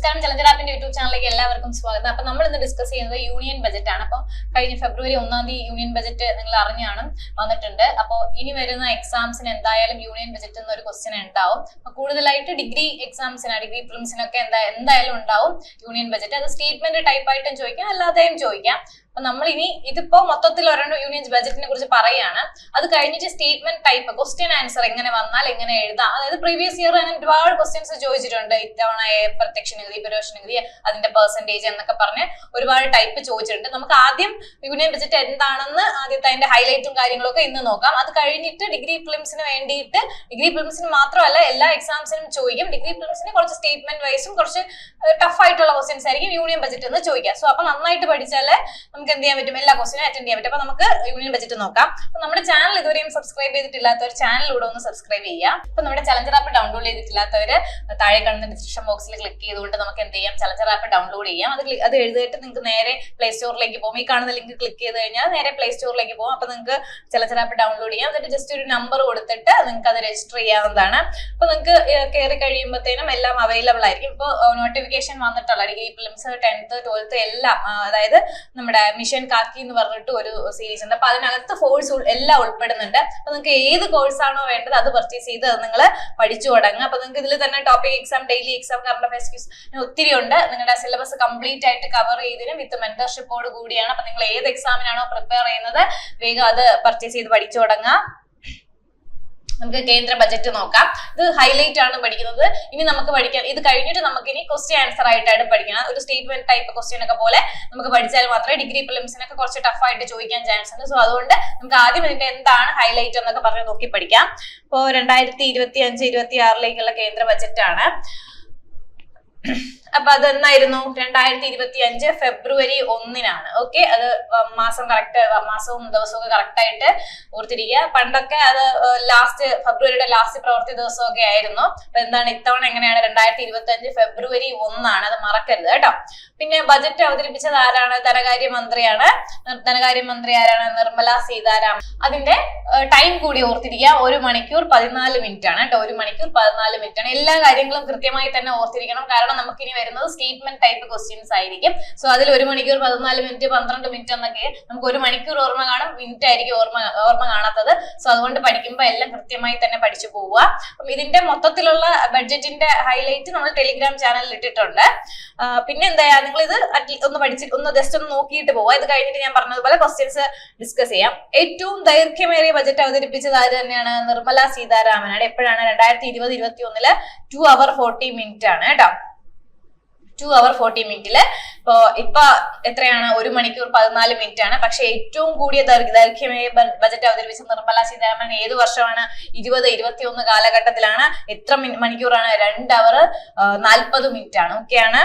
നമസ്കാരം, challenger ആപ്പിന്റെ YouTube ചാനലിലേക്ക് എല്ലാവർക്കും സ്വാഗതം. അപ്പൊ നമ്മൾ ഇന്ന് ഡിസ്കസ് ചെയ്യുന്നത് യൂണിയൻ ബജറ്റ് ആണ്. അപ്പോൾ കഴിഞ്ഞ ഫെബ്രുവരി 1-ാം തീയതി യൂണിയൻ ബജറ്റ് നിങ്ങൾ അറിഞ്ഞാണ് വന്നിട്ടുണ്ട്. അപ്പോൾ ഇനി വരുന്ന എക്സാംസിന് എന്തായാലും യൂണിയൻ ബജറ്റ് എന്നൊരു ക്വസ്റ്റ്യൻ ഉണ്ടാവും. അപ്പൊ കൂടുതലായിട്ട് ഡിഗ്രി എക്സാംസിന്, ഡിഗ്രി പ്രിലിംസിനൊക്കെ എന്തായാലും ഉണ്ടാവും യൂണിയൻ ബജറ്റ്. അത് സ്റ്റേറ്റ്മെന്റ് ടൈപ്പ് ആയിട്ടും ചോദിക്കാം, അല്ലാതെയും ചോദിക്കാം. അപ്പൊ നമ്മൾ ഇനി ഇതിപ്പോ മൊത്തത്തിൽ ഒരെണ്ണം യൂണിയൻ ബജറ്റിനെ കുറിച്ച് പറയാണ്. അത് കഴിഞ്ഞിട്ട് സ്റ്റേറ്റ്മെന്റ് ടൈപ്പ് ക്വസ്റ്റ്യൻ ആൻസർ എങ്ങനെ വന്നാൽ എങ്ങനെ എഴുതാം, അതായത് പ്രീവിയസ് ഇയർ അങ്ങനെ ഒരുപാട് ക്വസ്റ്റ്യൻസ് ചോദിച്ചിട്ടുണ്ട്. ഇത്തവണ പ്രത്യക്ഷ നികുതി, പരോക്ഷ നികുതി, അതിന്റെ പെർസെന്റേജ് എന്നൊക്കെ പറഞ്ഞ് ഒരുപാട് ടൈപ്പ് ചോദിച്ചിട്ടുണ്ട്. നമുക്ക് ആദ്യം യൂണിയൻ ബജറ്റ് എന്താണെന്ന് ആദ്യത്തെ അതിന്റെ ഹൈലൈറ്റും കാര്യങ്ങളൊക്കെ ഇന്ന് നോക്കാം. അത് കഴിഞ്ഞിട്ട് ഡിഗ്രി പ്രിലിംസിന് വേണ്ടിയിട്ട്, ഡിഗ്രി പ്രിലിംസിന് മാത്രമല്ല എല്ലാ എക്സാംസിനും ചോദിക്കും. ഡിഗ്രി പ്രിലിംസിന് കുറച്ച് സ്റ്റേറ്റ്മെന്റ് വൈസും കുറച്ച് ടഫ് ആയിട്ടുള്ള ക്വസ്റ്റ്യൻസ് ആയിരിക്കും യൂണിയൻ ബജറ്റ് എന്ന് ചോദിക്കാം. സോ അപ്പൊ നന്നായിട്ട് പഠിച്ചാല് നമുക്ക് എന്ത് ചെയ്യാൻ പറ്റും, എല്ലാ ക്വസ്റ്റിനും അറ്റൻഡ് ചെയ്യാൻ പറ്റും. അപ്പൊ നമുക്ക് യൂണിയൻ ബജറ്റ് നോക്കാം. അപ്പൊ നമ്മുടെ ചാനൽ ഇതുവരെയും സബ്സ്ക്രൈബ് ചെയ്തിട്ടില്ലാത്തവർ ചാനലിലൂടെ ഒന്ന് സബ്സ്ക്രൈബ് ചെയ്യാം. അപ്പൊ നമ്മുടെ ചലഞ്ചർ ആപ്പ് ഡൗൺലോഡ് ചെയ്തിട്ടില്ലാത്തവര് താഴെ കാണുന്ന ഡിസ്ക്രിപ്ഷൻ ബോക്സിൽ ക്ലിക്ക് ചെയ്തുകൊണ്ട് നമുക്ക് എന്ത് ചെയ്യാം, ചലഞ്ചർ ആപ്പ് ഡൗൺലോഡ് ചെയ്യാം. അത് എഴുതിയിട്ട് നിങ്ങൾക്ക് നേരെ പ്ലേ സ്റ്റോറിലേക്ക് പോകും. ഈ കാണുന്ന ലിങ്ക് ക്ലിക്ക് ചെയ്ത് കഴിഞ്ഞാൽ നേരെ പ്ലേ സ്റ്റോറിലേക്ക് പോകും. അപ്പൊ നിങ്ങൾക്ക് ചലഞ്ചർ ആപ്പ് ഡൗൺലോഡ് ചെയ്യാം. എന്നിട്ട് ജസ്റ്റ് ഒരു നമ്പർ കൊടുത്തിട്ട് നിങ്ങൾക്ക് അത് രജിസ്റ്റർ ചെയ്യാവുന്നതാണ്. അപ്പൊ നിങ്ങൾക്ക് കയറി കഴിയുമ്പോഴത്തേനും എല്ലാം അവൈലബിൾ ആയിരിക്കും. ഇപ്പൊ നോട്ടിഫിക്കേഷൻ വന്നിട്ടുള്ള ഡിഗ്രി പ്രിലിംസ്, 10th 12th എല്ലാം, അതായത് നമ്മുടെ മിഷൻ കാക്കി എന്ന് പറഞ്ഞിട്ട് ഒരു സീരീസ് ഉണ്ട്. അപ്പൊ അതിനകത്ത് കോഴ്സ് എല്ലാം ഉൾപ്പെടുന്നുണ്ട്. അപ്പൊ നിങ്ങൾക്ക് ഏത് കോഴ്സ് ആണോ വേണ്ടത് അത് പർച്ചേസ് ചെയ്ത് അത് നിങ്ങൾ പഠിച്ചു തുടങ്ങുക. അപ്പൊ നിങ്ങൾക്ക് ഇതിൽ തന്നെ topic exam, daily exam, current affairs quiz ഒത്തിരി ഉണ്ട്. നിങ്ങളുടെ സിലബസ് കംപ്ലീറ്റ് ആയിട്ട് കവർ ചെയ്തതിനും വിത്ത് മെന്റർഷിപ്പോട് കൂടിയാണ്. അപ്പൊ നിങ്ങൾ ഏത് എക്സാമിനാണോ പ്രിപ്പയർ ചെയ്യുന്നത് വേഗം അത് പർച്ചേസ് ചെയ്ത് പഠിച്ചു തുടങ്ങുക. നമുക്ക് കേന്ദ്ര ബജറ്റ് നോക്കാം. ഇത് ഹൈലൈറ്റ് ആണ് പഠിക്കുന്നത്. ഇനി നമുക്ക് പഠിക്കാം, ഇത് കഴിഞ്ഞിട്ട് നമുക്ക് ഇനി ക്വസ്റ്റ്യൻ ആൻസർ ആയിട്ടാണ് പഠിക്കണം. ഒരു സ്റ്റേറ്റ്മെന്റ് ടൈപ്പ് ക്വസ്റ്റ്യൻ ഒക്കെ പോലെ നമുക്ക് പഠിച്ചാൽ മാത്രമേ ഡിഗ്രി പ്രിലിംസിനൊക്കെ കുറച്ച് ടഫ് ആയിട്ട് ചോദിക്കാൻ ചാൻസ് ഉണ്ട്. സോ അതുകൊണ്ട് നമുക്ക് ആദ്യം ഇതിന്റെ എന്താണ് ഹൈലൈറ്റ് എന്നൊക്കെ പറഞ്ഞ് നോക്കി പഠിക്കാം. ഇപ്പോ 2025-26 കേന്ദ്ര ബജറ്റ് ആണ്. അപ്പൊ അതെന്നായിരുന്നു, 2025 ഫെബ്രുവരി 1-നാണ്. ഓക്കെ, അത് മാസം കറക്റ്റ്, മാസവും ദിവസവും ഒക്കെ കറക്റ്റ് ആയിട്ട് ഓർത്തിരിക്കുക. പണ്ടൊക്കെ അത് ഫെബ്രുവരിയുടെ ലാസ്റ്റ് പ്രവൃത്തി ദിവസമൊക്കെ ആയിരുന്നു. അപ്പൊ എന്താണ് ഇത്തവണ എങ്ങനെയാണ്, 2025 ഫെബ്രുവരി 1-നാണ്. അത് മറക്കരുത് കേട്ടോ. പിന്നെ ബജറ്റ് അവതരിപ്പിച്ചത് ആരാണ്? ധനകാര്യമന്ത്രിയാണ്. ധനകാര്യമന്ത്രി ആരാണ്? നിർമ്മല സീതാരാമൻ. അതിന്റെ ടൈം കൂടി ഓർത്തിരിക്കുക. 1 മണിക്കൂർ 14 മിനിറ്റ് ആണ് കേട്ടോ. 1 മണിക്കൂർ 14 മിനിറ്റ് ആണ്. എല്ലാ കാര്യങ്ങളും കൃത്യമായി തന്നെ ഓർത്തിരിക്കണം. കാരണം നമുക്കിനി വരുന്നത് സ്റ്റേറ്റ്മെന്റ് ടൈപ്പ് ക്വസ്റ്റ്യൻസ് ആയിരിക്കും. സോ അതിൽ 1 മണിക്കൂർ 14 മിനിറ്റ് 12 മിനിറ്റ് എന്നൊക്കെ നമുക്ക് 1 മണിക്കൂർ ഓർമ്മ കാണും, മിനിറ്റ് ആയിരിക്കും ഓർമ്മ കാണാത്തത്. സോ അതുകൊണ്ട് പഠിക്കുമ്പോൾ എല്ലാം കൃത്യമായി തന്നെ പഠിച്ചു പോവുക. അപ്പം ഇതിന്റെ മൊത്തത്തിലുള്ള ബഡ്ജറ്റിന്റെ ഹൈലൈറ്റ് നമ്മൾ ടെലിഗ്രാം ചാനലിൽ ഇട്ടിട്ടുണ്ട്. പിന്നെ എന്താ, നിങ്ങൾ ഇത് ഒന്ന് ജസ്റ്റ് ഒന്ന് നോക്കിയിട്ട് പോവുക. ഇത് കഴിഞ്ഞിട്ട് ഞാൻ പറഞ്ഞതുപോലെ ക്വസ്റ്റ്യൻസ് ഡിസ്കസ് ചെയ്യാം. ഏറ്റവും ദൈർഘ്യമേറിയ ബജറ്റ് അവതരിപ്പിച്ചത് ആര് തന്നെയാണ്? നിർമ്മല സീതാരാമനാണ്. എപ്പോഴാണ്? 2020-21 2 hour 40 minutes ആണ് കേട്ടോ. 2 hour 40 minutes. ഇപ്പൊ എത്രയാണ്? 1 മണിക്കൂർ 14 മിനിറ്റ് ആണ്. പക്ഷെ ഏറ്റവും കൂടിയ ദൈർഘ്യമേറിയ ബജറ്റ് അവതരിപ്പിച്ച നിർമ്മല സീതാരാമൻ ഏത് വർഷമാണ്? 2020-21 കാലഘട്ടത്തിലാണ്. എത്ര മണിക്കൂറാണ്? 2 hour 40 minutes ആണ്. ഓക്കെയാണ്.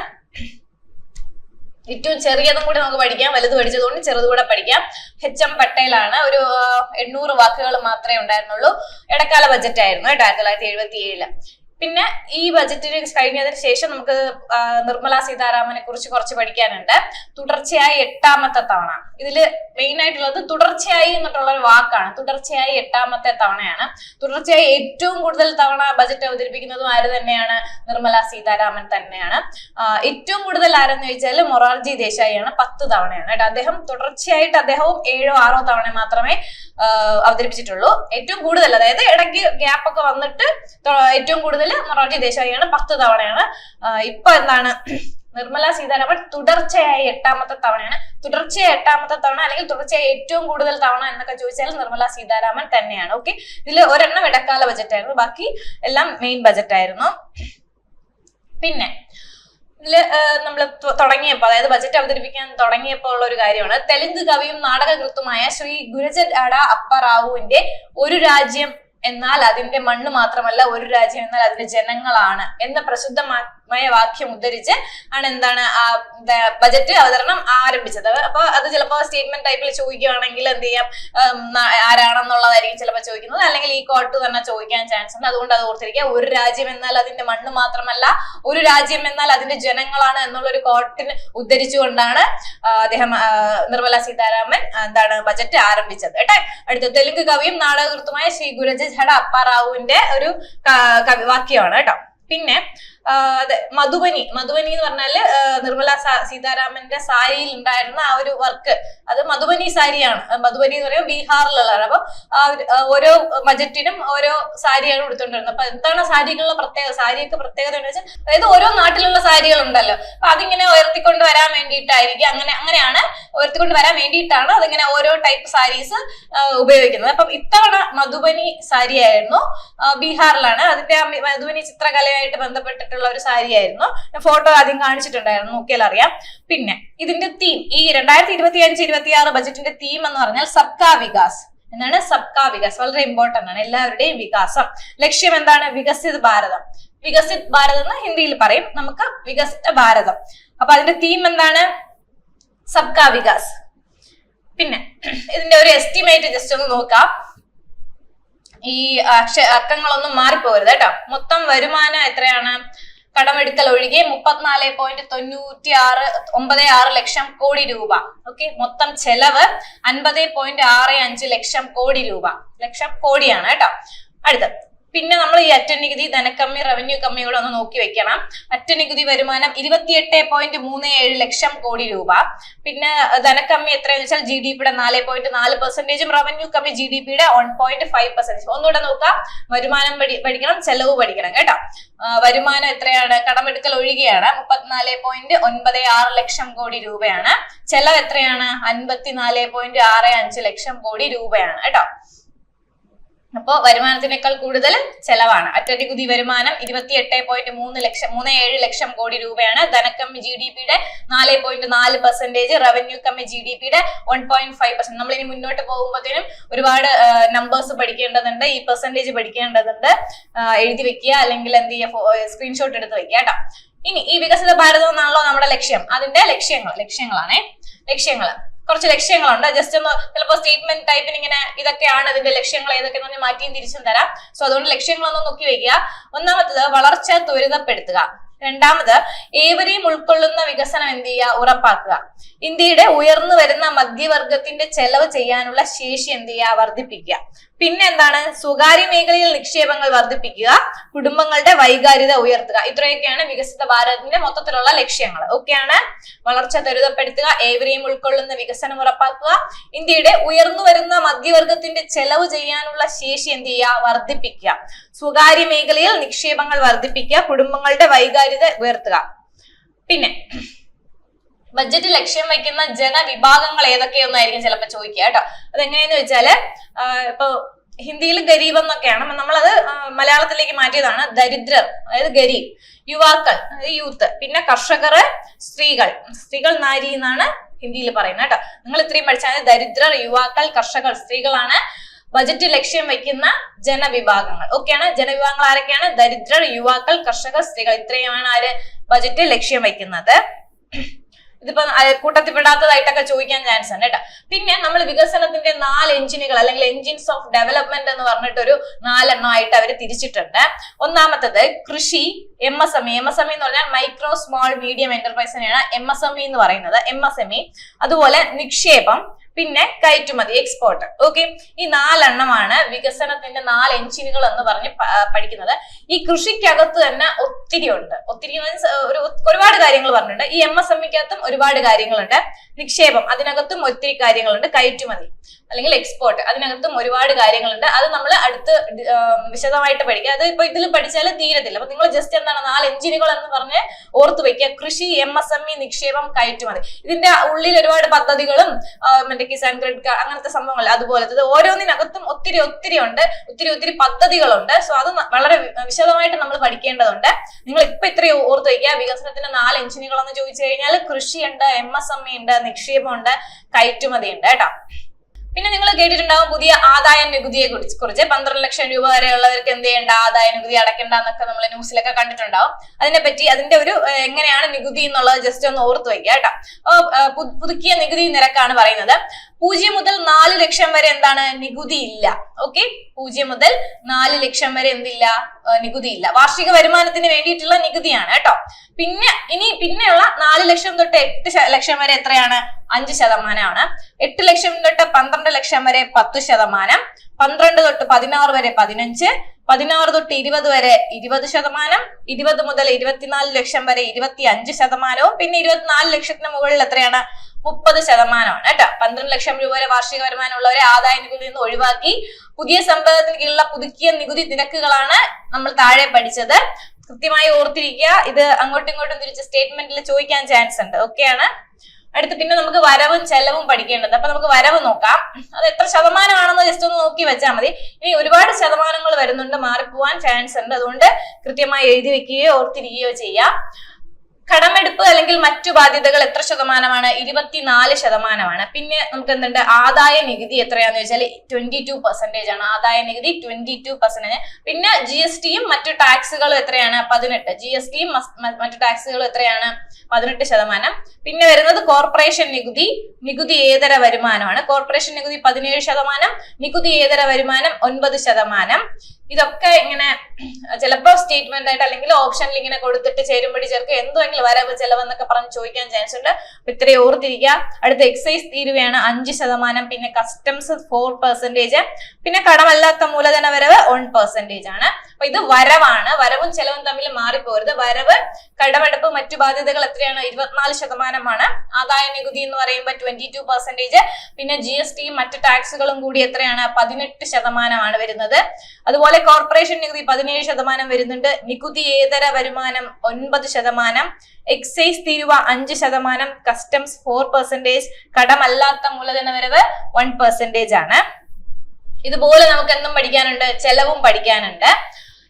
ഏറ്റവും ചെറിയതും കൂടി നമുക്ക് പഠിക്കാം. വലുത് പഠിച്ചതുകൊണ്ട് ചെറുതുകൂടെ പഠിക്കാം. HM പട്ടേലാണ്. ഒരു 800 വാക്കുകൾ മാത്രമേ ഉണ്ടായിരുന്നുള്ളൂ. ഇടക്കാല ബജറ്റ് ആയിരുന്നു 1977. പിന്നെ ഈ ബജറ്റിന് കഴിഞ്ഞതിന് ശേഷം നമുക്ക് നിർമ്മല സീതാരാമനെ കുറിച്ച് കുറച്ച് പഠിക്കാനുണ്ട്. തുടർച്ചയായി 8ാമത്തെ തവണ. ഇതില് മെയിൻ ആയിട്ടുള്ളത് തുടർച്ചയായി എന്നിട്ടുള്ള ഒരു വാക്കാണ്. തുടർച്ചയായി 8ാമത്തെ തവണയാണ്. തുടർച്ചയായി ഏറ്റവും കൂടുതൽ തവണ ബജറ്റ് അവതരിപ്പിക്കുന്നതും ആര് തന്നെയാണ്? നിർമ്മല സീതാരാമൻ തന്നെയാണ്. ഏറ്റവും കൂടുതൽ ആരെന്ന് ചോദിച്ചാൽ മൊറാർജി ദേശായിയാണ്. 10 തവണയാണ് കേട്ടോ. അദ്ദേഹം തുടർച്ചയായിട്ട് അദ്ദേഹവും 7-6 തവണ മാത്രമേ അവതരിപ്പിച്ചിട്ടുള്ളൂ. ഏറ്റവും കൂടുതൽ, അതായത് ഇടയ്ക്ക് ഗ്യാപ്പ് ഒക്കെ വന്നിട്ട് ഏറ്റവും കൂടുതൽ മൊറാർജി ദേശായിയാണ്. 10 തവണയാണ്. ഇപ്പൊ എന്താണ്, നിർമ്മല സീതാരാമൻ തുടർച്ചയായി 8ാമത്തെ തവണയാണ്. തുടർച്ചയായി 8ാമത്തെ തവണ അല്ലെങ്കിൽ തുടർച്ചയായി ഏറ്റവും കൂടുതൽ തവണ എന്നൊക്കെ ചോദിച്ചാൽ നിർമ്മല സീതാരാമൻ തന്നെയാണ്. ഓക്കെ, ഇതിൽ ഒരെണ്ണം ഇടക്കാല ബജറ്റ് ആയിരുന്നു, ബാക്കി എല്ലാം മെയിൻ ബജറ്റ് ആയിരുന്നു. പിന്നെ ഇതില് നമ്മൾ തുടങ്ങിയപ്പോൾ, അതായത് ബജറ്റ് അവതരിപ്പിക്കാൻ തുടങ്ങിയപ്പോൾ ഉള്ള ഒരു കാര്യമാണ്, തെലുങ്ക് കവിയും നാടകകൃത്തുമായ ശ്രീ ഗുരജാഡ അപ്പറാവുവിന്റെ ഒരു രാജ്യം എന്നാൽ അതിന്റെ മണ്ണ് മാത്രമല്ല, ഒരു രാജ്യം എന്നാൽ അതിന്റെ ജനങ്ങളാണ് എന്ന പ്രസിദ്ധമായ വാക്യം ഉദ്ധരിച്ച് ആണ് എന്താണ് ബജറ്റ് അവതരണം ആരംഭിച്ചത്. അപ്പൊ അത് ചിലപ്പോൾ സ്റ്റേറ്റ്മെന്റ് ടൈപ്പിൽ ചോദിക്കുകയാണെങ്കിൽ എന്ത് ചെയ്യാം, ആരാണെന്നുള്ളതായിരിക്കും ചിലപ്പോൾ ചോദിക്കുന്നത്, അല്ലെങ്കിൽ ഈ കോട്ട് തന്നെ ചോദിക്കാൻ ചാൻസ് ഉണ്ട്. അതുകൊണ്ട് അത് ഓർത്തിരിക്കുക. ഒരു രാജ്യം എന്നാൽ അതിന്റെ മണ്ണ് മാത്രമല്ല, ഒരു രാജ്യം എന്നാൽ അതിന്റെ ജനങ്ങളാണ് എന്നുള്ളൊരു കോട്ടിന് ഉദ്ധരിച്ചുകൊണ്ടാണ് അദ്ദേഹം നിർമ്മല സീതാരാമൻ എന്താണ് ബജറ്റ് ആരംഭിച്ചത് കേട്ടെ. അടുത്ത തെലുങ്ക് കവിയും നാടകകൃത്തുമായ ശ്രീ ഗുരജാഡ അപ്പറാവുവിന്റെ ഒരു വാക്യമാണ് കേട്ടോ. പിന്നെ അതെ, മധുബനി എന്ന് പറഞ്ഞാല് നിർമ്മല സീതാരാമന്റെ സാരിയിൽ ഉണ്ടായിരുന്ന ആ ഒരു വർക്ക്, അത് മധുബനി സാരിയാണ്. മധുബനി എന്ന് പറയുമ്പോൾ ബീഹാറിലുള്ളതാണ്. അപ്പൊ ഓരോ ബജറ്റിനും ഓരോ സാരിയാണ് കൊടുത്തോണ്ടിരുന്നത്. അപ്പൊ എന്താണ് സാരികളുടെ പ്രത്യേകത? സാരിയൊക്കെ പ്രത്യേകത എന്ന് വെച്ചാൽ, അതായത് ഓരോ നാട്ടിലുള്ള സാരികൾ ഉണ്ടല്ലോ, അപ്പൊ അതിങ്ങനെ ഉയർത്തിക്കൊണ്ട് വരാൻ വേണ്ടിയിട്ടായിരിക്കും, അങ്ങനെയാണ് ഉയർത്തിക്കൊണ്ട് വരാൻ വേണ്ടിയിട്ടാണ് അതിങ്ങനെ ഓരോ ടൈപ്പ് സാരീസ് ഉപയോഗിക്കുന്നത്. അപ്പം ഇത്തവണ മധുബനി സാരി ആയിരുന്നു, ബീഹാറിലാണ്. അതിന്റെ മധുബനി ചിത്രകലയായിട്ട് ബന്ധപ്പെട്ടിട്ടുള്ള ഒരു സാരി ആയിരുന്നു. ഫോട്ടോ ആദ്യം കാണിച്ചിട്ടുണ്ടായിരുന്നു, നോക്കിയാൽ അറിയാം. പിന്നെ ഇതിന്റെ തീം, ഈ 2025-26 ബജറ്റിന്റെ തീം എന്ന് പറഞ്ഞാൽ സബ്കാ വികാസ് എന്നാണ്. സബ്കാ വികാസ് വളരെ ഇമ്പോർട്ടന്റ് ആണ്, എല്ലാവരുടെയും വികാസം. ലക്ഷ്യം എന്താണ്? വികസിത് ഭാരതം. വികസിത് ഭാരതം എന്ന് ഹിന്ദിയിൽ പറയും, നമുക്ക് വികസിത ഭാരതം. അപ്പൊ അതിന്റെ തീം എന്താണ്? സബ്കാ വികാസ്. പിന്നെ ഇതിന്റെ ഒരു എസ്റ്റിമേറ്റ് ജസ്റ്റ് ഒന്ന് നോക്കാം. ഈ അക്കങ്ങളൊന്നും മാറിപ്പോകരുത് കേട്ടോ. മൊത്തം വരുമാനം എത്രയാണ്? കടമെടുക്കൽ ഒഴികെ 34.96 ലക്ഷം കോടി രൂപ. ഓക്കെ, മൊത്തം ചെലവ് 50.65 ലക്ഷം കോടി രൂപ. ലക്ഷം കോടിയാണ് കേട്ടോ. അടുത്ത പിന്നെ നമ്മൾ ഈ അറ്റനികുതി, ധനക്കമ്മി, റവന്യൂ കമ്മി കൂടെ ഒന്ന് നോക്കി വെക്കണം. അറ്റനികുതി വരുമാനം 28.37 ലക്ഷം കോടി രൂപ. പിന്നെ ധനക്കമ്മി എത്രയാന്ന് വെച്ചാൽ GDP-യുടെ 4.4%, റവന്യൂ കമ്മി GDP-യുടെ 1.5%. ഒന്നുകൂടെ നോക്കാം. വരുമാനം പഠിക്കണം, ചെലവ് പഠിക്കണം കേട്ടോ. വരുമാനം എത്രയാണ്? കടമെടുക്കൽ ഒഴികെയാണ് 34.96 ലക്ഷം കോടി രൂപയാണ്. ചെലവ് എത്രയാണ്? 54.65 ലക്ഷം കോടി രൂപയാണ് കേട്ടോ. അപ്പോ വരുമാനത്തിനേക്കാൾ കൂടുതൽ ചെലവാണ്. അറ്റനികുതി വരുമാനം 28.37 ലക്ഷം കോടി രൂപയാണ്. ധനക്കമ്മി GDP-യുടെ 4.4%, റവന്യൂ കമ്മി GDP-യുടെ 1.5%. നമ്മൾ ഇനി മുന്നോട്ട് പോകുമ്പോഴത്തേനും ഒരുപാട് നമ്പേഴ്സ് പഠിക്കേണ്ടതുണ്ട്, ഈ പെർസെന്റേജ് പഠിക്കേണ്ടതുണ്ട്. എഴുതി വെക്കുക, അല്ലെങ്കിൽ എന്ത് ചെയ്യുക, സ്ക്രീൻഷോട്ട് എടുത്ത് വെക്കുക കേട്ടോ. ഇനി ഈ വികസിത ഭാരതം എന്നാണല്ലോ നമ്മുടെ ലക്ഷ്യം. അതിന്റെ ലക്ഷ്യങ്ങളാണേ. കുറച്ച് ലക്ഷ്യങ്ങളുണ്ട്. ജസ്റ്റ് ഒന്ന് ചിലപ്പോൾ സ്റ്റേറ്റ്മെന്റ് ടൈപ്പിന് ഇങ്ങനെ ഇതൊക്കെയാണ് ഇതിന്റെ ലക്ഷ്യങ്ങൾ, ഏതൊക്കെ മാറ്റിയും തിരിച്ചും തരാം. സോ അതുകൊണ്ട് ലക്ഷ്യങ്ങളൊന്നും നോക്കി വെക്കുക. ഒന്നാമത്തത് വളർച്ച ത്വരിതപ്പെടുത്തുക. രണ്ടാമത് ഏവരെയും ഉൾക്കൊള്ളുന്ന വികസനം എന്ത് ചെയ്യുക? ഉറപ്പാക്കുക. ഇന്ത്യയുടെ ഉയർന്നു വരുന്ന മധ്യവർഗത്തിന്റെ ചെലവ് ചെയ്യാനുള്ള ശേഷി എന്ത് ചെയ്യുക? വർദ്ധിപ്പിക്കുക. പിന്നെ എന്താണ്? സ്വകാര്യ മേഖലയിൽ നിക്ഷേപങ്ങൾ വർദ്ധിപ്പിക്കുക, കുടുംബങ്ങളുടെ വൈകാര്യത ഉയർത്തുക. ഇത്രയൊക്കെയാണ് വികസിത ഭാരതത്തിന്റെ മൊത്തത്തിലുള്ള ലക്ഷ്യങ്ങൾ. ഓക്കെയാണ്. വളർച്ച ത്വരിതപ്പെടുത്തുക, ഏവരെയും ഉൾക്കൊള്ളുന്ന വികസനം ഉറപ്പാക്കുക, ഇന്ത്യയുടെ ഉയർന്നു വരുന്ന മധ്യവർഗത്തിന്റെ ചെലവ് ചെയ്യാനുള്ള ശേഷി എന്ത് ചെയ്യുക? വർദ്ധിപ്പിക്കുക, സ്വകാര്യ മേഖലയിൽ നിക്ഷേപങ്ങൾ വർദ്ധിപ്പിക്കുക, കുടുംബങ്ങളുടെ വൈകാര്യത ഉയർത്തുക. പിന്നെ ബഡ്ജറ്റ് ലക്ഷ്യം വയ്ക്കുന്ന ജനവിഭാഗങ്ങൾ ഏതൊക്കെയൊന്നായിരിക്കും ചിലപ്പോൾ ചോദിക്കുക കേട്ടോ. അതെങ്ങനെയെന്ന് വെച്ചാല്, ഇപ്പൊ ഹിന്ദിയിൽ ഗരീബ് എന്നൊക്കെയാണ്, നമ്മളത് മലയാളത്തിലേക്ക് മാറ്റിയതാണ്. ദരിദ്രർ, അതായത് ഗരീബ്, യുവാക്കൾ, യൂത്ത്, പിന്നെ കർഷകർ, സ്ത്രീകൾ നാരി എന്നാണ് ഹിന്ദിയിൽ പറയുന്നത് കേട്ടോ. നിങ്ങൾ ഇത്രയും പഠിച്ചാൽ ദരിദ്രർ, യുവാക്കൾ, കർഷകർ, സ്ത്രീകളാണ് ബജറ്റ് ലക്ഷ്യം വയ്ക്കുന്ന ജനവിഭാഗങ്ങൾ. ഓക്കെയാണ്. ജനവിഭാഗങ്ങൾ ആരൊക്കെയാണ്? ദരിദ്രർ, യുവാക്കൾ, കർഷകർ, സ്ത്രീകൾ. ഇത്രയുമാണ് ആര് ബജറ്റ് ലക്ഷ്യം വയ്ക്കുന്നത്. ഇതിപ്പോ കൂട്ടത്തിൽപ്പെടാത്തതായിട്ടൊക്കെ ചോദിക്കാൻ ചാൻസ് ഉണ്ട് കേട്ടോ. പിന്നെ നമ്മൾ വികസനത്തിന്റെ 4 എഞ്ചിനുകൾ അല്ലെങ്കിൽ എഞ്ചിൻസ് ഓഫ് ഡെവലപ്മെന്റ് എന്ന് പറഞ്ഞിട്ടൊരു 4 എണ്ണമായിട്ട് അവർ തിരിച്ചിട്ടുണ്ട്. ഒന്നാമത്തത് കൃഷി, MSME എന്ന് പറഞ്ഞാൽ മൈക്രോ സ്മോൾ മീഡിയം എന്റർപ്രൈസിനെയാണ് MSME എന്ന് പറയുന്നത്. MSME, അതുപോലെ നിക്ഷേപം, പിന്നെ കയറ്റുമതി, എക്സ്പോർട്ട്. ഓക്കെ, ഈ 4 എണ്ണമാണ് വികസനത്തിന്റെ 4 എഞ്ചിനുകൾ എന്ന് പറഞ്ഞ് പഠിക്കുന്നത്. ഈ കൃഷിക്കകത്ത് തന്നെ ഒത്തിരി ഒരുപാട് കാര്യങ്ങൾ പറഞ്ഞിട്ടുണ്ട്. ഈ MSMEക്കകത്തും ഒരുപാട് കാര്യങ്ങളുണ്ട്. നിക്ഷേപം, അതിനകത്തും ഒത്തിരി കാര്യങ്ങളുണ്ട്. കയറ്റുമതി അല്ലെങ്കിൽ എക്സ്പോർട്ട്, അതിനകത്തും ഒരുപാട് കാര്യങ്ങളുണ്ട്. അത് നമ്മൾ അടുത്ത് വിശദമായിട്ട് പഠിക്കുക. അത് ഇപ്പൊ ഇതിൽ പഠിച്ചാൽ തീരത്തില്ല. അപ്പൊ നിങ്ങൾ ജസ്റ്റ് എന്താണ് 4 എഞ്ചിനുകൾ എന്ന് പറഞ്ഞ് ഓർത്ത് വെക്കുക. കൃഷി, MSME, നിക്ഷേപം, കയറ്റുമതി. ഇതിന്റെ ഉള്ളിൽ ഒരുപാട് പദ്ധതികളും മറ്റേ കിസാൻ ക്രെഡിറ്റ് കാർഡ് അങ്ങനത്തെ സംഭവങ്ങൾ, അതുപോലത്തെ ഓരോന്നിനകത്തും ഒത്തിരി ഉണ്ട്, ഒത്തിരി പദ്ധതികളുണ്ട്. സോ അത് വളരെ വിശദമായിട്ട് നമ്മൾ പഠിക്കേണ്ടതുണ്ട്. നിങ്ങൾ ഇപ്പൊ ഇത്രയും ഓർത്ത് വയ്ക്കുക. വികസനത്തിന്റെ 4 എഞ്ചിനുകൾ എന്ന് ചോദിച്ചു കഴിഞ്ഞാൽ കൃഷിയുണ്ട്, MSME ഉണ്ട്, നിക്ഷേപമുണ്ട്, കയറ്റുമതി ഉണ്ട് കേട്ടോ. പിന്നെ നിങ്ങൾ കേട്ടിട്ടുണ്ടാവും പുതിയ ആദായ നികുതിയെ കുറിച്ച് 12 ലക്ഷം രൂപ വരെയുള്ളവർക്ക് എന്ത് ചെയ്യേണ്ട? ആദായ നികുതി അടയ്ക്കേണ്ട എന്നൊക്കെ നമ്മൾ ന്യൂസിലൊക്കെ കണ്ടിട്ടുണ്ടാവും. അതിന്റെ ഒരു എങ്ങനെയാണ് നികുതി എന്നുള്ളത് ജസ്റ്റ് ഒന്ന് ഓർത്ത് വയ്ക്കുക കേട്ടോ. പുതുക്കിയ നികുതി നിരക്കാണ് പറയുന്നത്. 0 മുതൽ 4 ലക്ഷം വരെ എന്താണ്? നികുതി ഇല്ല. ഓക്കെ, 0 മുതൽ 4 ലക്ഷം വരെ എന്തില്ല? നികുതി ഇല്ല. വാർഷിക വരുമാനത്തിന് വേണ്ടിയിട്ടുള്ള നികുതിയാണ് കേട്ടോ. പിന്നെയുള്ള 4 ലക്ഷം തൊട്ട് 8 ലക്ഷം വരെ എത്രയാണ്? 5%. 8 ലക്ഷം തൊട്ട് 12 ലക്ഷം വരെ 10%. 12 തൊട്ട് 16 വരെ 15%. 16 തൊട്ട് 20 വരെ 20%, 20 മുതൽ 24 ലക്ഷം വരെ 25%, പിന്നെ 24 ലക്ഷത്തിന് മുകളിൽ എത്രയാണ് 30% കേട്ടോ. 12 ലക്ഷം രൂപ വരെ വാർഷിക വരുമാനമുള്ളവരെ ആദായ നികുതിയിൽ നിന്ന് ഒഴിവാക്കി പുതിയ സമ്പാദനത്തിന് കീഴിലുള്ള പുതുക്കിയ നികുതി നിരക്കുകളാണ് നമ്മൾ താഴെ പഠിച്ചത്. കൃത്യമായി ഓർത്തിരിക്കുക. ഇത് അങ്ങോട്ടും ഇങ്ങോട്ടും തിരിച്ച് സ്റ്റേറ്റ്മെന്റിൽ ചോദിക്കാൻ ചാൻസ് ഉണ്ട്. ഓക്കെയാണ്. അടുത്ത് പിന്നെ നമുക്ക് വരവും ചെലവും പഠിക്കേണ്ടത്. അപ്പൊ നമുക്ക് വരവ് നോക്കാം. അത് എത്ര ശതമാനമാണെന്ന് ജസ്റ്റ് ഒന്ന് നോക്കി വെച്ചാൽ മതി. ഇനി ഒരുപാട് ശതമാനങ്ങൾ വരുന്നുണ്ട്, മാറിപ്പോവാൻ ചാൻസ് ഉണ്ട്. അതുകൊണ്ട് കൃത്യമായി എഴുതി വെക്കുകയോ ഓർത്തിരിക്കുകയോ ചെയ്യാം. കടമെടുപ്പ് അല്ലെങ്കിൽ മറ്റു ബാധ്യതകൾ എത്ര ശതമാനമാണ്? 24%. പിന്നെ നമുക്ക് എന്തുണ്ട്? ആദായ നികുതി എത്രയാന്ന് വെച്ചാൽ 22% ആണ്. ആദായ നികുതി 22%. പിന്നെ GSTയും മറ്റു ടാക്സുകളും എത്രയാണ്? 18. GSTയും മറ്റു ടാക്സുകളും എത്രയാണ്? 18%. പിന്നെ വരുന്നത് കോർപ്പറേഷൻ നികുതി, നികുതിയേതര വരുമാനമാണ്. കോർപ്പറേഷൻ നികുതി 17%, നികുതിയേതര വരുമാനം 9%. ഇതൊക്കെ ഇങ്ങനെ ചിലപ്പോ സ്റ്റേറ്റ്മെന്റ് ആയിട്ട് അല്ലെങ്കിൽ ഓപ്ഷനിൽ ഇങ്ങനെ കൊടുത്തിട്ട് ചേരുമ്പടി ചേർക്ക് എന്തെങ്കിലും വരവ് ചെലവെന്നൊക്കെ പറഞ്ഞ് ചോദിക്കാൻ ചാൻസ് ഉണ്ട്. അപ്പൊ ഇത്രയും ഓർത്തിരിക്കുക. അടുത്ത എക്സൈസ് തീരുവയാണ് 5%, പിന്നെ കസ്റ്റംസ് 4%, പിന്നെ കടമല്ലാത്ത മൂലധന വരവ് 1% ആണ്. അപ്പൊ ഇത് വരവാണ്. വരവും ചെലവും തമ്മിൽ മാറിപ്പോരുത്. വരവ് കടമെടുപ്പ് മറ്റു ബാധ്യതകൾ എത്രയാണ്? 24%. ആദായ നികുതി എന്ന് പറയുമ്പോൾ 22%. പിന്നെ GSTയും മറ്റു ടാക്സുകളും കൂടി എത്രയാണ്? 18% വരുന്നത്. അതുപോലെ കോർപ്പറേഷൻ നികുതി 17% വരുന്നുണ്ട്. നികുതിയേതര വരുമാനം 9%, എക്സൈസ് തീരുവ 5%, കസ്റ്റംസ് 4%, കടമല്ലാത്ത മൂലധന വരവ് 1% ആണ്. ഇതുപോലെ നമുക്ക് എന്തും പഠിക്കാനുണ്ട്? ചെലവും പഠിക്കാനുണ്ട്.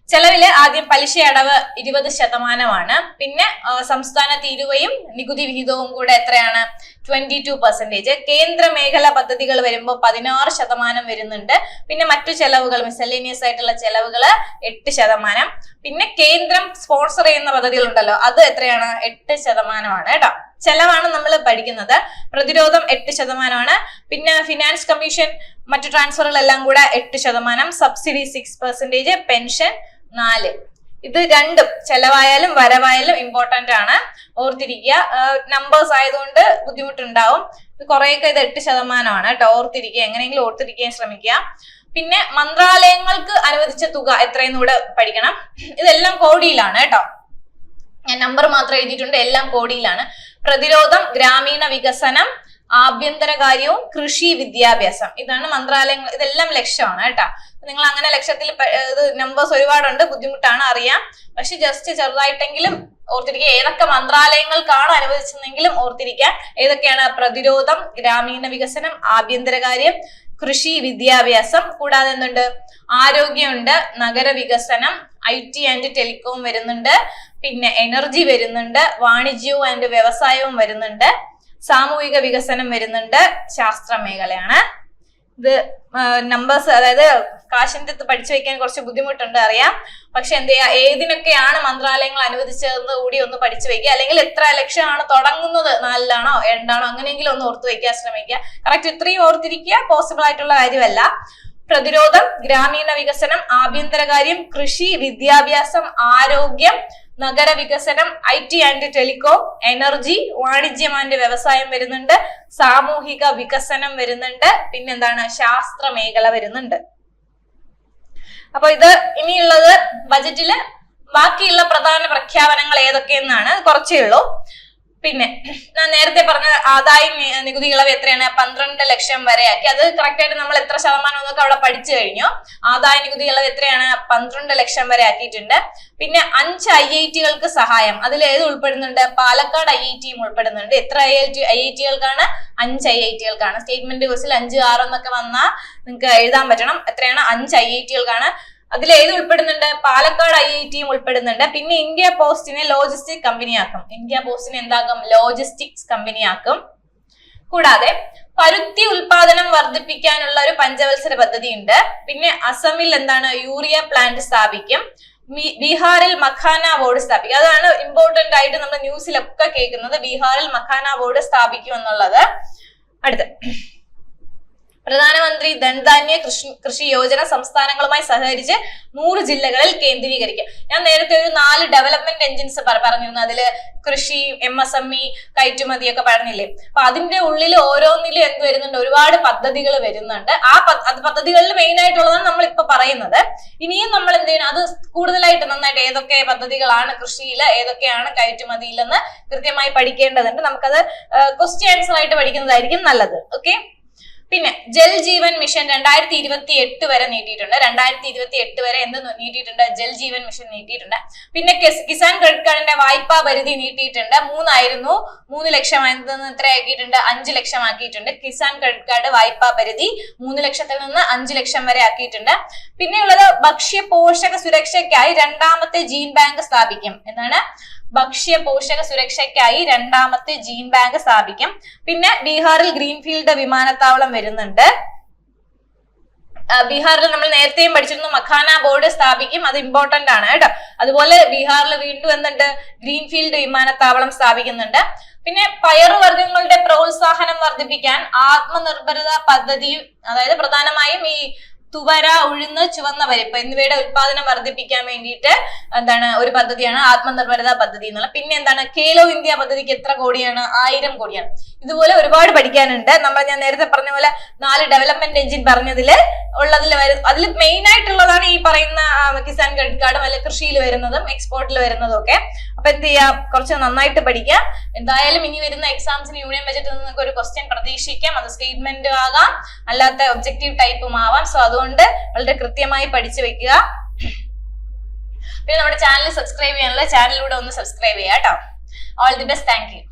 ചെലവില് ആദ്യം പലിശ അടവ് 20%. പിന്നെ സംസ്ഥാന തീരുവയും നികുതി വിഹിതവും കൂടെ എത്രയാണ്? 22%. കേന്ദ്ര മേഖല പദ്ധതികൾ വരുമ്പോൾ 16% വരുന്നുണ്ട്. പിന്നെ മറ്റു ചെലവുകൾ, മിസലേനിയസ് ആയിട്ടുള്ള ചെലവുകള് 8%. പിന്നെ കേന്ദ്രം സ്പോൺസർ ചെയ്യുന്ന പദ്ധതികൾ ഉണ്ടല്ലോ, അത് എത്രയാണ്? 8% കേട്ടോ. ചെലവാണ് നമ്മൾ പഠിക്കുന്നത്. പ്രതിരോധം 8%. പിന്നെ ഫിനാൻസ് കമ്മീഷൻ മറ്റു ട്രാൻസ്ഫറുകളെല്ലാം കൂടെ 8%, സബ്സിഡി 6%, പെൻഷൻ 4. ഇത് രണ്ടും ചെലവായാലും വരവായാലും ഇമ്പോർട്ടന്റ് ആണ്, ഓർത്തിരിക്കുക. നമ്പേഴ്സ് ആയതുകൊണ്ട് ബുദ്ധിമുട്ടുണ്ടാവും. ഇത് കുറെയൊക്കെ ഇത് 8% കേട്ടോ. ഓർത്തിരിക്കുക, എങ്ങനെയെങ്കിലും ഓർത്തിരിക്കാൻ ശ്രമിക്കുക. പിന്നെ മന്ത്രാലയങ്ങൾക്ക് അനുവദിച്ച തുക എത്രയെന്ന് കൂടെ പഠിക്കണം. ഇതെല്ലാം കോടിയിലാണ് കേട്ടോ. ഞാൻ നമ്പർ മാത്രം എഴുതിയിട്ടുണ്ട്, എല്ലാം കോടിയിലാണ്. പ്രതിരോധം, ഗ്രാമീണ വികസനം, ആഭ്യന്തരകാര്യവും കൃഷി, വിദ്യാഭ്യാസം, ഇതാണ് മന്ത്രാലയങ്ങൾ. ഇതെല്ലാം ലക്ഷമാണ് കേട്ടോ. നിങ്ങൾ അങ്ങനെ ലക്ഷത്തിൽ നമ്പേഴ്സ് ഒരുപാടുണ്ട്, ബുദ്ധിമുട്ടാണ് അറിയാം. പക്ഷെ ജസ്റ്റ് ചെറുതായിട്ടെങ്കിലും ഓർത്തിരിക്കുക. ഏതൊക്കെ മന്ത്രാലയങ്ങൾക്കാണ് അനുവദിച്ചതെങ്കിലും ഓർത്തിരിക്കാൻ. ഏതൊക്കെയാണ്? പ്രതിരോധം, ഗ്രാമീണ വികസനം, ആഭ്യന്തരകാര്യം, കൃഷി, വിദ്യാഭ്യാസം. കൂടാതെ എന്തുണ്ട്? ആരോഗ്യമുണ്ട്, നഗരവികസനം, IT ആൻഡ് ടെലികോം വരുന്നുണ്ട്, പിന്നെ എനർജി വരുന്നുണ്ട്, വാണിജ്യവും ആൻഡ് വ്യവസായവും വരുന്നുണ്ട്, സാമൂഹിക വികസനം വരുന്നുണ്ട്, ശാസ്ത്ര മേഖലയാണ്. ഇത് നമ്പേഴ്സ്, അതായത് കാശിന്റെ പഠിച്ചു വെക്കാൻ കുറച്ച് ബുദ്ധിമുട്ടുണ്ട് അറിയാം. പക്ഷെ എന്ത് ചെയ്യാ, ഏതിനൊക്കെയാണ് മന്ത്രാലയങ്ങൾ അനുവദിച്ചതെന്ന് കൂടി ഒന്ന് പഠിച്ചു വെക്കുക. അല്ലെങ്കിൽ എത്ര ലക്ഷമാണ് തുടങ്ങുന്നത്, 4 2 അങ്ങനെയെങ്കിലും ഒന്ന് ഓർത്തു വെക്കാൻ ശ്രമിക്കുക. കറക്റ്റ് ഇത്രയും ഓർത്തിരിക്കുക പോസിബിൾ ആയിട്ടുള്ള കാര്യമല്ല. പ്രതിരോധം, ഗ്രാമീണ വികസനം, ആഭ്യന്തരകാര്യം, കൃഷി, വിദ്യാഭ്യാസം, ആരോഗ്യം, നഗരവികസനം, IT ആൻഡ് ടെലികോം, എനർജി, വാണിജ്യം ആൻഡ് വ്യവസായം വരുന്നുണ്ട്, സാമൂഹിക വികസനം വരുന്നുണ്ട്, പിന്നെന്താണ്? ശാസ്ത്ര മേഖല വരുന്നുണ്ട്. അപ്പൊ ഇത് ഇനിയുള്ളത് ബജറ്റില് ബാക്കിയുള്ള പ്രധാന പ്രഖ്യാപനങ്ങൾ ഏതൊക്കെയെന്നാണ്, കുറച്ചേ ഉള്ളൂ. പിന്നെ ഞാൻ നേരത്തെ പറഞ്ഞ ആദായ നികുതി ഇളവ് എത്രയാണ്? 12 ലക്ഷം വരെ ആക്കി. അത് കറക്റ്റ് ആയിട്ട് നമ്മൾ എത്ര ശതമാനം എന്നൊക്കെ അവിടെ പഠിച്ചു കഴിഞ്ഞു. ആദായ നികുതി ഇളവ് എത്രയാണ്? 12 ലക്ഷം വരെ ആക്കിയിട്ടുണ്ട്. പിന്നെ 5 IITകൾക്ക് സഹായം. അതിൽ ഏത് ഉൾപ്പെടുന്നുണ്ട്? പാലക്കാട് IITയും ഉൾപ്പെടുന്നുണ്ട്. എത്ര IITകൾക്കാണ്? 5 IITകൾക്കാണ്. സ്റ്റേറ്റ്മെന്റ് ക്വസ്റ്റിൽ 5, 6 എന്നൊക്കെ വന്നാൽ നിങ്ങൾക്ക് എഴുതാൻ പറ്റണം. എത്രയാണ്? 5 IITകൾക്കാണ്. അതിൽ ഏത് ഉൾപ്പെടുന്നുണ്ട്? പാലക്കാട് IITയും ഉൾപ്പെടുന്നുണ്ട്. പിന്നെ ഇന്ത്യ പോസ്റ്റിനെ ലോജിസ്റ്റിക് കമ്പനിയാക്കും. ഇന്ത്യ പോസ്റ്റിനെ എന്താക്കും? ലോജിസ്റ്റിക്സ് കമ്പനിയാക്കും. കൂടാതെ പരുത്തി ഉൽപാദനം വർദ്ധിപ്പിക്കാനുള്ള ഒരു പഞ്ചവത്സര പദ്ധതി ഉണ്ട്. പിന്നെ അസമിൽ എന്താണ്? യൂറിയ പ്ലാന്റ് സ്ഥാപിക്കും. ബീഹാറിൽ മഖാന ബോർഡ് സ്ഥാപിക്കും. അതാണ് ഇമ്പോർട്ടന്റ് ആയിട്ട് നമ്മൾ ന്യൂസിലൊക്കെ കേൾക്കുന്നത്, ബീഹാറിൽ മഖാന ബോർഡ് സ്ഥാപിക്കും എന്നുള്ളത്. അടുത്ത പ്രധാനമന്ത്രി ധൻധാന്യ കൃഷി യോജന സംസ്ഥാനങ്ങളുമായി സഹകരിച്ച് 100 ജില്ലകളിൽ കേന്ദ്രീകരിക്കും. ഞാൻ നേരത്തെ ഒരു 4 ഡെവലപ്മെന്റ് എൻജിൻസ് പറഞ്ഞിരുന്നു. അതില് കൃഷി, MSME, കയറ്റുമതി ഒക്കെ പറഞ്ഞില്ലേ. അപ്പൊ അതിന്റെ ഉള്ളിൽ ഓരോന്നിലും എന്ത് വരുന്നുണ്ട്, ഒരുപാട് പദ്ധതികൾ വരുന്നുണ്ട്. ആ പദ്ധതികളിൽ മെയിൻ ആയിട്ടുള്ളതാണ് നമ്മൾ ഇപ്പൊ പറയുന്നത്. ഇനിയും നമ്മൾ എന്ത് ചെയ്യണം, അത് കൂടുതലായിട്ട് നന്നായിട്ട് ഏതൊക്കെ പദ്ധതികളാണ് കൃഷിയിൽ, ഏതൊക്കെയാണ് കയറ്റുമതിയിലെന്ന് കൃത്യമായി പഠിക്കേണ്ടതുണ്ട്. നമുക്കത് ക്വസ്റ്റ്യൻ ആൻസർ ആയിട്ട് പഠിക്കുന്നതായിരിക്കും നല്ലത്. ഓക്കെ. പിന്നെ ജൽ ജീവൻ മിഷൻ 2028 വരെ നീട്ടിയിട്ടുണ്ട്. 2028 വരെ എന്ത് നീട്ടിയിട്ടുണ്ട്, ജൽ ജീവൻ മിഷൻ നീട്ടിയിട്ടുണ്ട്. പിന്നെ കിസാൻ ക്രെഡിറ്റ് കാർഡിന്റെ വായ്പാ പരിധി നീട്ടിയിട്ടുണ്ട്. 3 ആയിരുന്നു, 3 ലക്ഷം എത്ര ആക്കിയിട്ടുണ്ട്, 5 ലക്ഷം ആക്കിയിട്ടുണ്ട്. കിസാൻ ക്രെഡിറ്റ് കാർഡ് വായ്പാ പരിധി 3 ലക്ഷത്തിൽ നിന്ന് 5 ലക്ഷം വരെ ആക്കിയിട്ടുണ്ട്. പിന്നെയുള്ളത് ഭക്ഷ്യ പോഷക സുരക്ഷയ്ക്കായി 2ാമത്തെ ജീൻ ബാങ്ക് സ്ഥാപിക്കും. എന്താണ്, ഭക്ഷ്യ പോഷക സുരക്ഷയ്ക്കായി 2ാമത്തെ ജീൻ ബാങ്ക് സ്ഥാപിക്കും. പിന്നെ ബീഹാറിൽ ഗ്രീൻഫീൽഡ് വിമാനത്താവളം വരുന്നുണ്ട്. ബീഹാറിൽ നമ്മൾ നേരത്തെയും പഠിച്ചിരുന്നു, മഖാന ബോർഡ് സ്ഥാപിക്കും. അത് ഇമ്പോർട്ടന്റ് ആണ് കേട്ടോ. അതുപോലെ ബീഹാറിൽ വീണ്ടും എന്തുണ്ട്, ഗ്രീൻഫീൽഡ് വിമാനത്താവളം സ്ഥാപിക്കുന്നുണ്ട്. പിന്നെ പയറുവർഗ്ഗങ്ങളുടെ പ്രോത്സാഹനം വർദ്ധിപ്പിക്കാൻ ആത്മനിർഭരത പദ്ധതി, അതായത് പ്രധാനമായും ഈ തുവര, ഉഴുന്ന്, ചുവന്ന പരിപ്പ് എന്നിവയുടെ ഉത്പാദനം വർദ്ധിപ്പിക്കാൻ വേണ്ടിയിട്ട് എന്താണ് ഒരു പദ്ധതിയാണ് ആത്മനിർഭരത പദ്ധതി എന്നുള്ള. പിന്നെ എന്താണ്, ഖേലോ ഇന്ത്യ പദ്ധതിക്ക് എത്ര കോടിയാണ്, 1000 കോടിയാണ്. ഇതുപോലെ ഒരുപാട് പഠിക്കാനുണ്ട്. ഞാൻ നേരത്തെ പറഞ്ഞ പോലെ 4 ഡെവലപ്മെന്റ് എഞ്ചിൻ പറഞ്ഞതില് അതിൽ മെയിൻ ആയിട്ടുള്ളതാണ് ഈ പറയുന്ന കിസാൻ ക്രെഡിറ്റ് കാർഡും അല്ലെ കൃഷിയിൽ വരുന്നതും എക്സ്പോർട്ടിൽ വരുന്നതും ഒക്കെ. അപ്പൊ എന്ത് ചെയ്യാം, കുറച്ച് നന്നായിട്ട് പഠിക്കാം. എന്തായാലും ഇനി വരുന്ന എക്സാംസിന് യൂണിയൻ ബജറ്റിൽ നിന്ന് നിങ്ങൾക്ക് ഒരു ക്വസ്റ്റ്യൻ പ്രതീക്ഷിക്കാം. അത് സ്റ്റേറ്റ്മെന്റ് ആകാം, അല്ലാത്ത ഒബ്ജക്റ്റീവ് ടൈപ്പും ആവാം. സോ അതുകൊണ്ട് വളരെ കൃത്യമായി പഠിച്ചു വെക്കുക. പിന്നെ നമ്മുടെ ചാനൽ സബ്സ്ക്രൈബ് ചെയ്യാനുള്ള ചാനലിലൂടെ ഒന്ന് സബ്സ്ക്രൈബ് ചെയ്യാം കേട്ടോ. All the best. Thank you.